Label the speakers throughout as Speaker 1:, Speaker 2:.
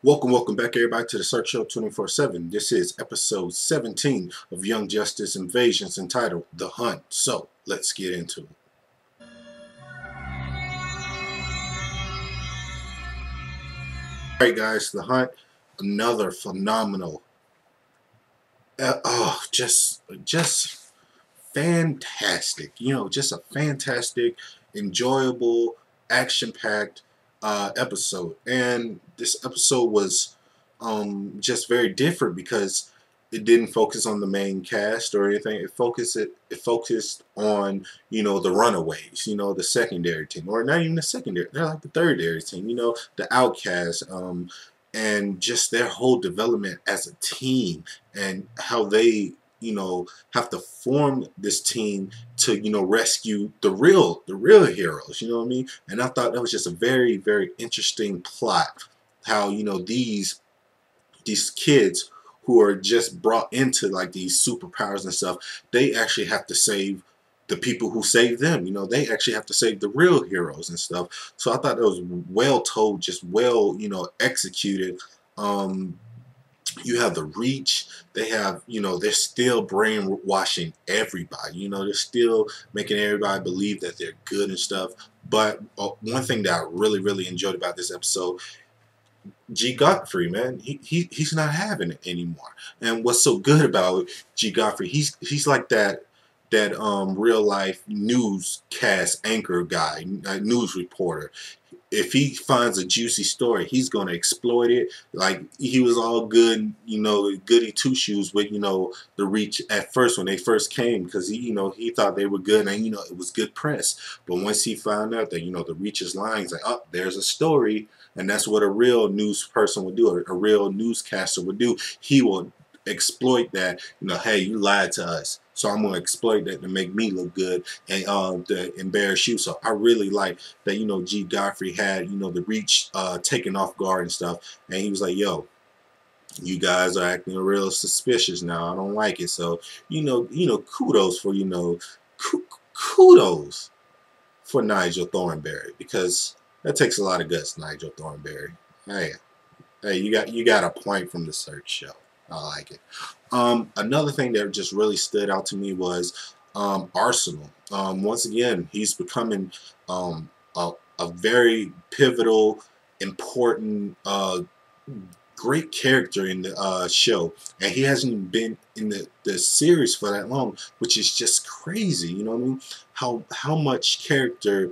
Speaker 1: Welcome back, everybody, to the Search Show 24/7. This is episode 17 of Young Justice Invasions, entitled The Hunt. So, let's get into it. Alright, guys, The Hunt, another phenomenal, just fantastic. Just a fantastic, enjoyable, action-packed episode. And this episode was just very different because it didn't focus on the main cast or anything. It focused on the runaways, the secondary team, or not even the secondary. They're like the third-dairy team, the outcasts, and just their whole development as a team and how they have to form this team to rescue the real heroes. You know what I mean? And I thought that was just a very, very interesting plot. How these kids who are just brought into like these superpowers and stuff, they actually have to save the people who saved them. They actually have to save the real heroes and stuff. So I thought that was well told, just well executed. You have the Reach. They have, they're still brainwashing everybody. They're still making everybody believe that they're good and stuff. But one thing that I really, really enjoyed about this episode, G. Godfrey, man, he's not having it anymore. And what's so good about G. Godfrey, he's like that real life newscast anchor guy, news reporter. If he finds a juicy story, he's going to exploit it. Like he was all good, goody two shoes with the Reach at first when they first came, because he thought they were good and it was good press. But once he found out that the Reach is lying, he's like, oh, there's a story. And that's what a real news person would do, or a real newscaster would do. He will exploit that. Hey, you lied to us, so I'm going to exploit that to make me look good and to embarrass you. So I really like that, G. Godfrey had, the Reach taken off guard and stuff. And he was like, yo, you guys are acting real suspicious now. I don't like it. So, kudos for, kudos for Nigel Thornberry, because that takes a lot of guts, Nigel Thornberry. Hey, you got a point from the Search Show. I like it. Another thing that just really stood out to me was Arsenal. Once again, he's becoming a very pivotal, important, great character in the show, and he hasn't been in the series for that long, which is just crazy. You know what I mean? How much character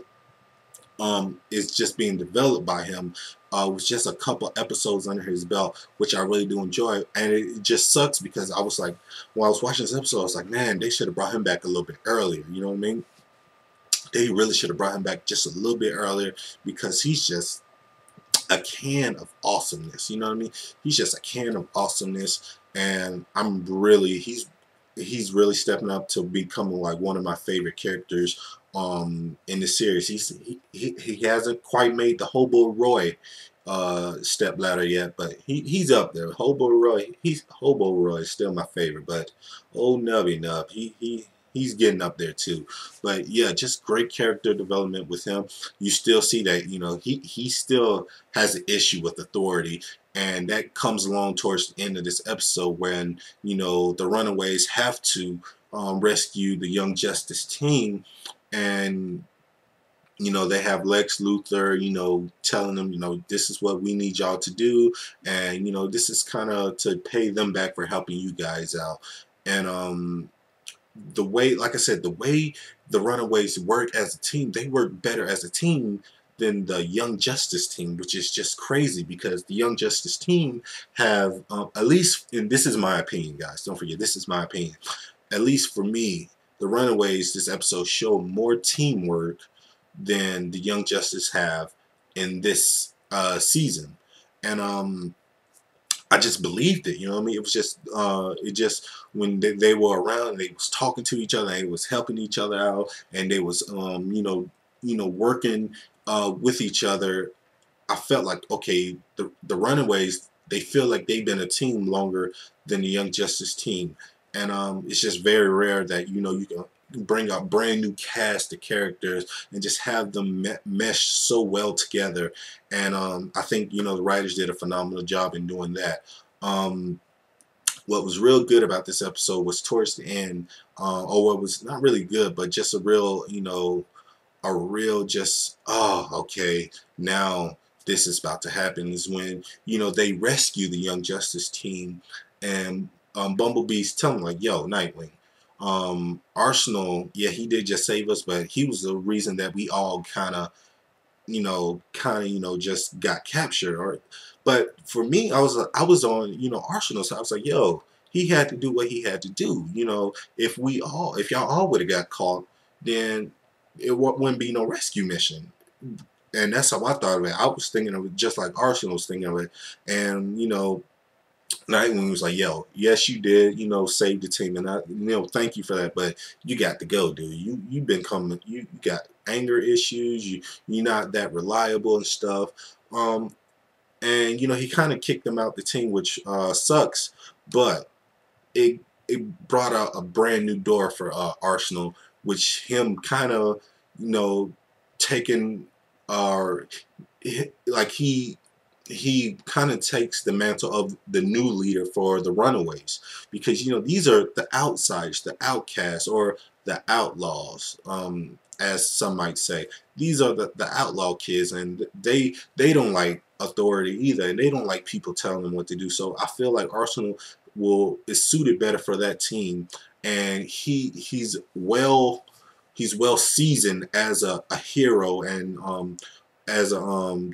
Speaker 1: is just being developed by him with just a couple episodes under his belt, which I really do enjoy. And it just sucks because I was like, when I was watching this episode, I was like, man, they should have brought him back a little bit earlier. You know what I mean? They really should have brought him back just a little bit earlier, because he's just a can of awesomeness. You know what I mean? He's just a can of awesomeness, and he's really stepping up to becoming like one of my favorite characters in the series. He hasn't quite made the Hobo Roy step ladder yet, but he's up there. Hobo Roy is still my favorite, but old Nubby Nub, he's getting up there too. But yeah, just great character development with him. You still see that he still has an issue with authority, and that comes along towards the end of this episode when the Runaways have to rescue the Young Justice team. And they have Lex Luthor telling them this is what we need y'all to do, and this is kind of to pay them back for helping you guys out. And the way, like I said, the way the Runaways work as a team, they work better as a team than the Young Justice team, which is just crazy, because the Young Justice team have, at least, and this is my opinion, guys, don't forget, this is my opinion, at least for me, the Runaways this episode show more teamwork than the Young Justice have in this season. And I just believed it, you know what I mean? It was just, when they were around, they was talking to each other, they was helping each other out, and they was, working with each other. I felt like, okay, the Runaways, they feel like they've been a team longer than the Young Justice team. And it's just very rare that, you can bring a brand new cast of characters and just have them mesh so well together. And I think, you know, the writers did a phenomenal job in doing that. What was real good about this episode was towards the end, or what was not really good, but just a real, you know, a real just, oh, okay, now this is about to happen, is when, you know, they rescue the Young Justice team, and Bumblebee's telling like, yo, Nightwing, Arsenal, yeah, he did just save us, but he was the reason that we all you know, just got captured. Or, but for me, I was on, you know, Arsenal, so I was like, yo, he had to do what he had to do. You know, if y'all all would have got caught, then it wouldn't be no rescue mission. And that's how I thought of it. I was thinking of it just like Arsenal was thinking of it. And, you know, Nightwing was like, yo, yes, you did, you know, save the team, and I, you know, thank you for that, but you got to go, dude. You've been coming, you got anger issues, you're not that reliable and stuff. And you know, he kind of kicked them out the team, which sucks, but it brought out a brand new door for Arsenal, which him kind of, you know, taking like he kind of takes the mantle of the new leader for the Runaways, because you know these are the outsiders, the outcasts, or the outlaws, as some might say. These are the outlaw kids, and they don't like authority either, and they don't like people telling them what to do. So I feel like Arsenal is suited better for that team, and he's well seasoned as a hero, and as a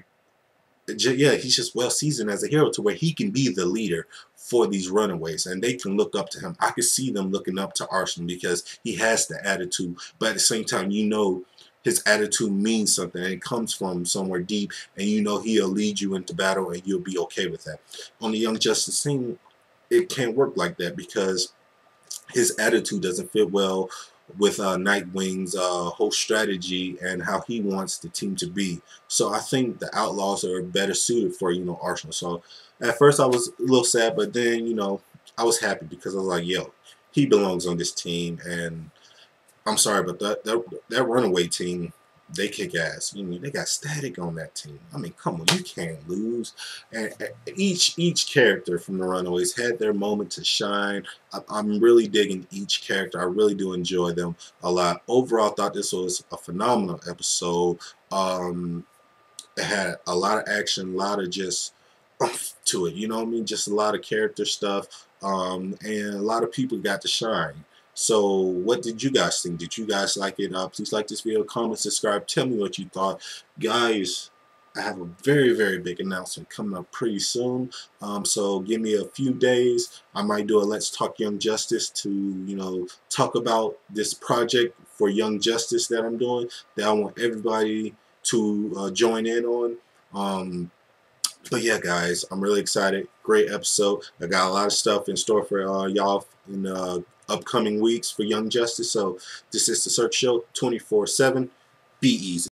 Speaker 1: yeah, he's just well seasoned as a hero to where he can be the leader for these Runaways, and they can look up to him. I could see them looking up to Arsenal because he has the attitude, but at the same time, you know, his attitude means something, and it comes from somewhere deep, and you know he'll lead you into battle, and you'll be okay with that. On the Young Justice team, it can't work like that because his attitude doesn't fit well with Nightwing's whole strategy and how he wants the team to be. So I think the Outlaws are better suited for, you know, Arsenal. So at first I was a little sad, but then, you know, I was happy because I was like, yo, he belongs on this team. And I'm sorry, but that Runaway team, they kick ass. You know, they got Static on that team. I mean, come on, you can't lose. And each character from the Runaways had their moment to shine. I'm really digging each character. I really do enjoy them a lot. Overall, I thought this was a phenomenal episode. It had a lot of action, a lot of just to it. You know what I mean? Just a lot of character stuff, and a lot of people got to shine. So what did you guys think? Did you guys like it? Please like this video, comment, subscribe, tell me what you thought. Guys, I have a very, very big announcement coming up pretty soon. So give me a few days. I might do a Let's Talk Young Justice to, you know, talk about this project for Young Justice that I'm doing, that I want everybody to join in on. But yeah, guys, I'm really excited. Great episode. I got a lot of stuff in store for y'all in upcoming weeks for Young Justice. So this is the Search Show 24/7. Be easy.